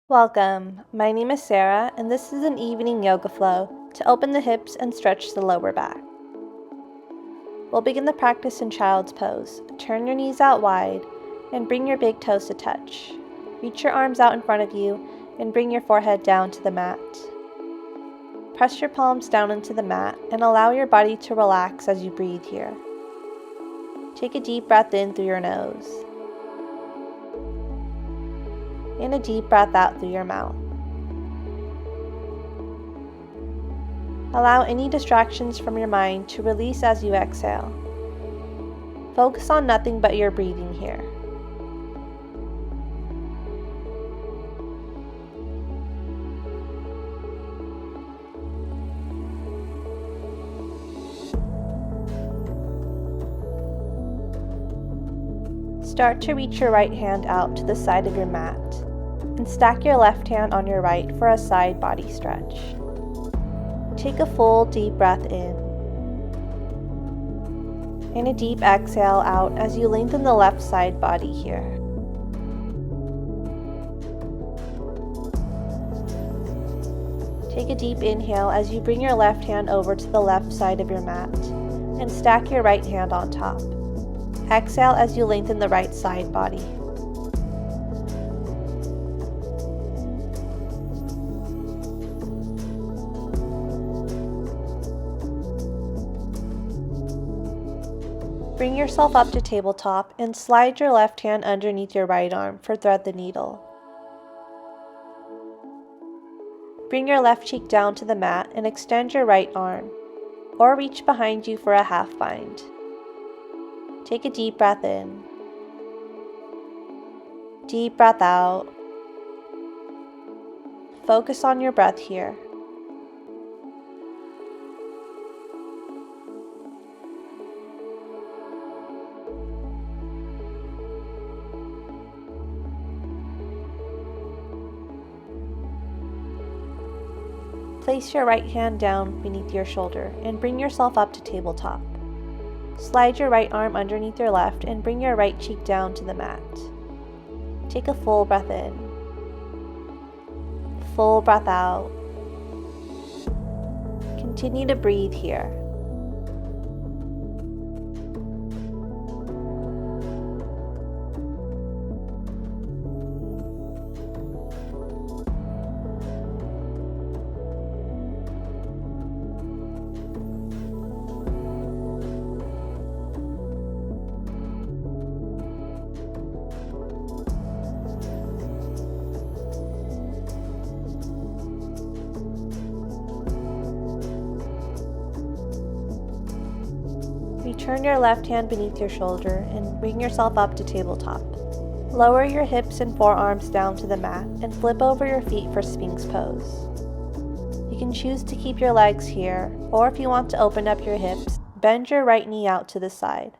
Welcome, my name is Sarah, and this is an evening yoga flow to open the hips and stretch the lower back. We'll begin the practice in child's pose. Turn your knees out wide and bring your big toes to touch. Reach your arms out in front of you and bring your forehead down to the mat. Press your palms down into the mat and allow your body to relax as you breathe here. Take a deep breath in through your nose and a deep breath out through your mouth. Allow any distractions from your mind to release as you exhale. Focus on nothing but your breathing here. Start to reach your right hand out to the side of your mat and stack your left hand on your right for a side body stretch. Take a full deep breath in and a deep exhale out as you lengthen the left side body here. Take a deep inhale as you bring your left hand over to the left side of your mat and stack your right hand on top. Exhale as you lengthen the right side body. Bring yourself up to tabletop and slide your left hand underneath your right arm for thread the needle. Bring your left cheek down to the mat and extend your right arm, or reach behind you for a half bind. Take a deep breath in. Deep breath out. Focus on your breath here. Place your right hand down beneath your shoulder and bring yourself up to tabletop. Slide your right arm underneath your left and bring your right cheek down to the mat. Take a full breath in. Full breath out. Continue to breathe here. Return your left hand beneath your shoulder and bring yourself up to tabletop. Lower your hips and forearms down to the mat and flip over your feet for sphinx pose. You can choose to keep your legs here, or if you want to open up your hips, bend your right knee out to the side.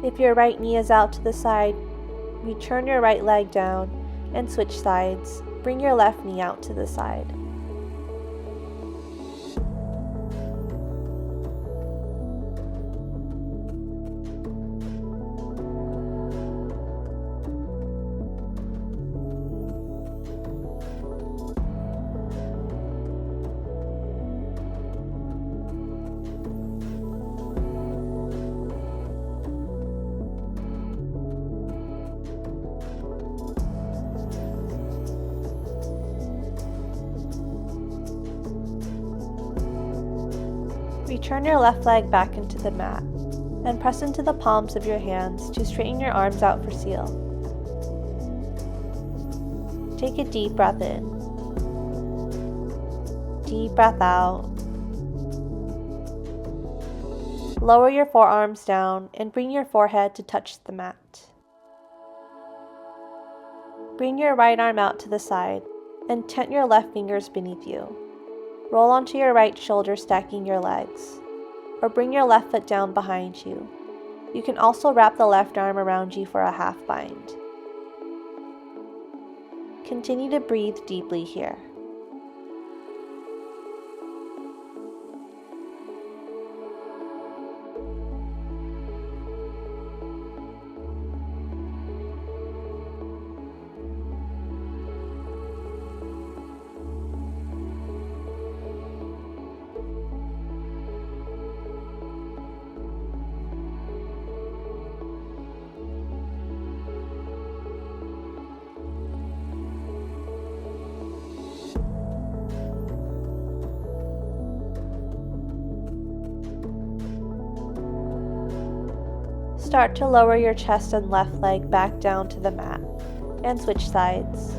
If your right knee is out to the side, return your right leg down and switch sides. Bring your left knee out to the side. Return your left leg back into the mat and press into the palms of your hands to straighten your arms out for seal. Take a deep breath in. Deep breath out. Lower your forearms down and bring your forehead to touch the mat. Bring your right arm out to the side and tent your left fingers beneath you. Roll onto your right shoulder, stacking your legs, or bring your left foot down behind you. You can also wrap the left arm around you for a half bind. Continue to breathe deeply here. Start to lower your chest and left leg back down to the mat, and switch sides.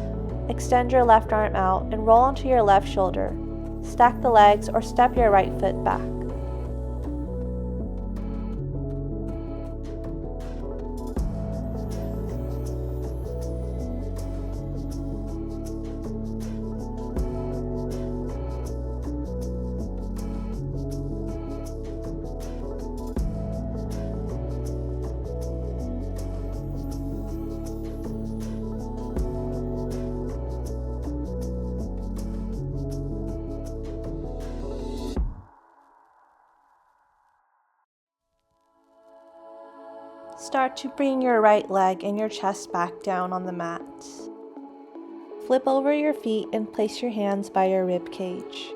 Extend your left arm out and roll onto your left shoulder. Stack the legs or step your right foot back. Start to bring your right leg and your chest back down on the mat. Flip over your feet and place your hands by your rib cage.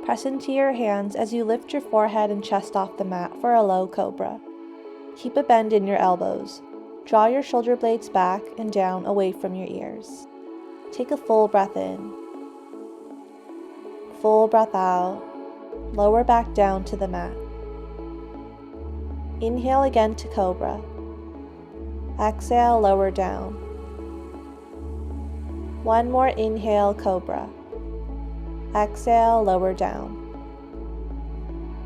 Press into your hands as you lift your forehead and chest off the mat for a low cobra. Keep a bend in your elbows. Draw your shoulder blades back and down away from your ears. Take a full breath in. Full breath out. Lower back down to the mat. Inhale again to Cobra. Exhale, lower down. One more inhale, Cobra. Exhale, lower down.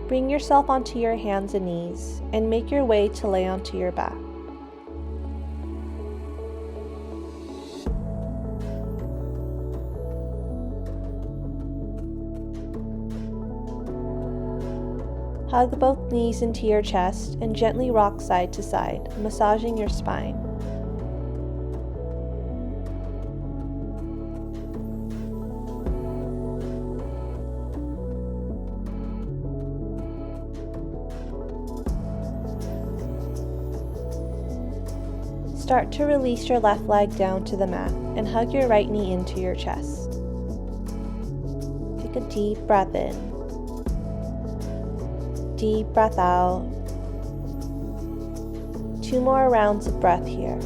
Bring yourself onto your hands and knees and make your way to lay onto your back. Hug both knees into your chest and gently rock side to side, massaging your spine. Start to release your left leg down to the mat and hug your right knee into your chest. Take a deep breath in. Deep breath out. 2 more rounds of breath here.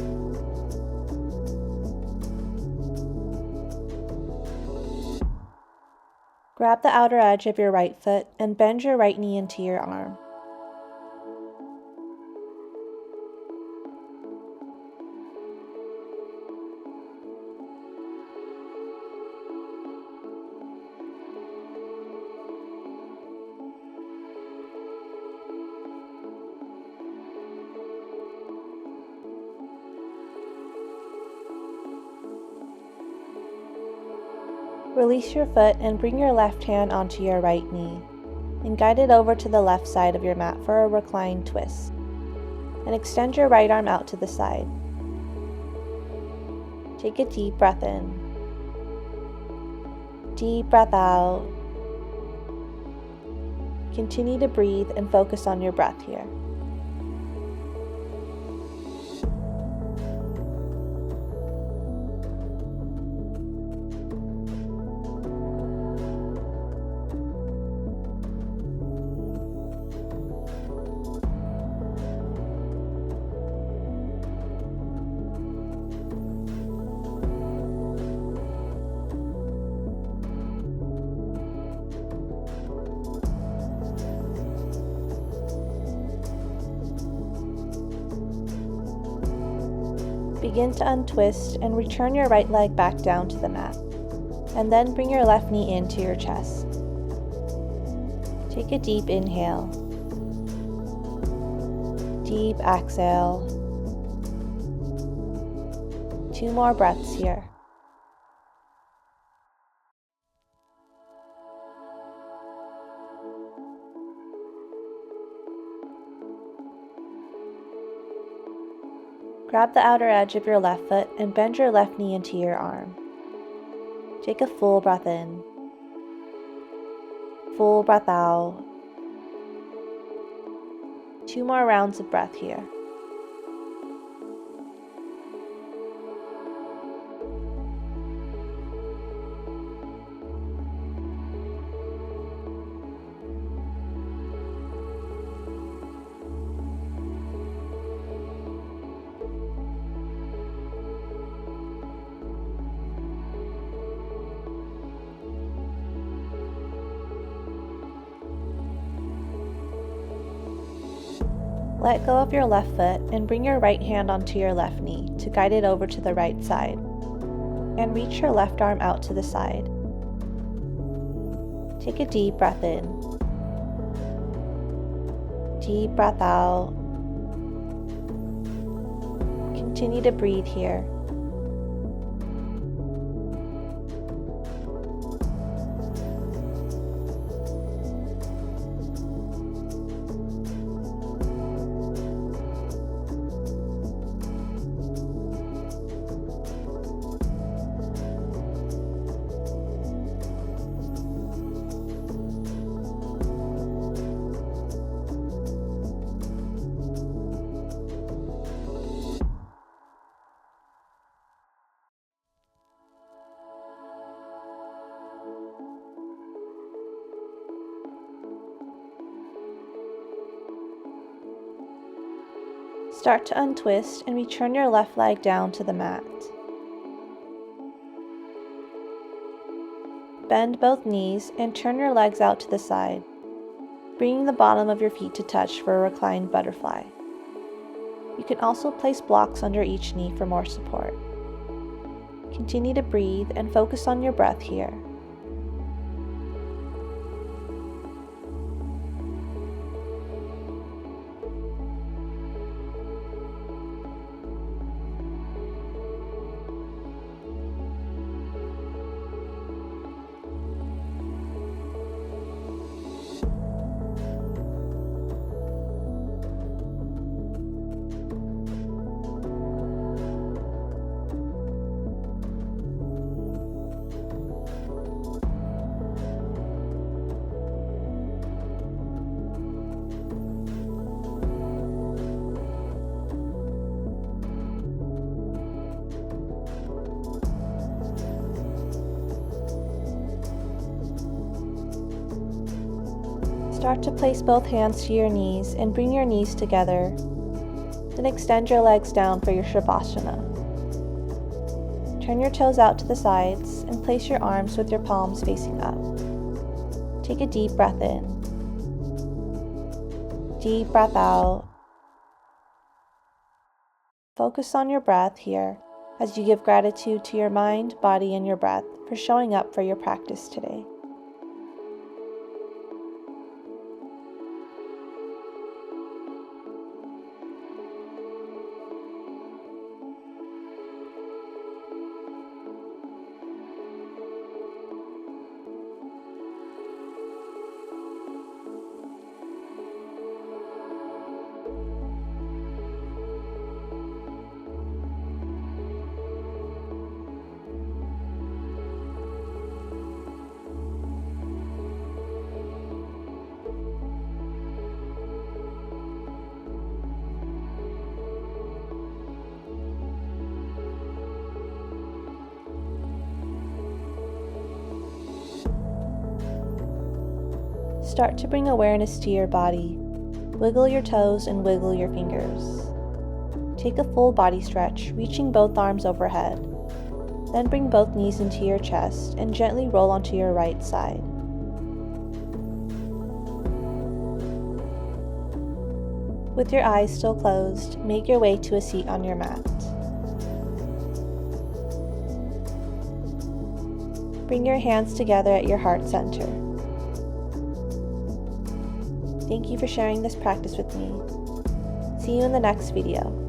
Grab the outer edge of your right foot and bend your right knee into your arm. Release your foot and bring your left hand onto your right knee, and guide it over to the left side of your mat for a reclined twist, and extend your right arm out to the side. Take a deep breath in. Deep breath out. Continue to breathe and focus on your breath here. Begin to untwist and return your right leg back down to the mat, and then bring your left knee into your chest. Take a deep inhale. Deep exhale. 2 more breaths here. Grab the outer edge of your left foot and bend your left knee into your arm. Take a full breath in. Full breath out. 2 more rounds of breath here. Let go of your left foot and bring your right hand onto your left knee to guide it over to the right side. And reach your left arm out to the side. Take a deep breath in. Deep breath out. Continue to breathe here. Start to untwist and return your left leg down to the mat. Bend both knees and turn your legs out to the side, bringing the bottom of your feet to touch for a reclined butterfly. You can also place blocks under each knee for more support. Continue to breathe and focus on your breath here. Start to place both hands to your knees and bring your knees together. Then extend your legs down for your Savasana. Turn your toes out to the sides and place your arms with your palms facing up. Take a deep breath in. Deep breath out. Focus on your breath here as you give gratitude to your mind, body, and your breath for showing up for your practice today. Start to bring awareness to your body. Wiggle your toes and wiggle your fingers. Take a full body stretch, reaching both arms overhead. Then bring both knees into your chest and gently roll onto your right side. With your eyes still closed, make your way to a seat on your mat. Bring your hands together at your heart center. Thank you for sharing this practice with me. See you in the next video.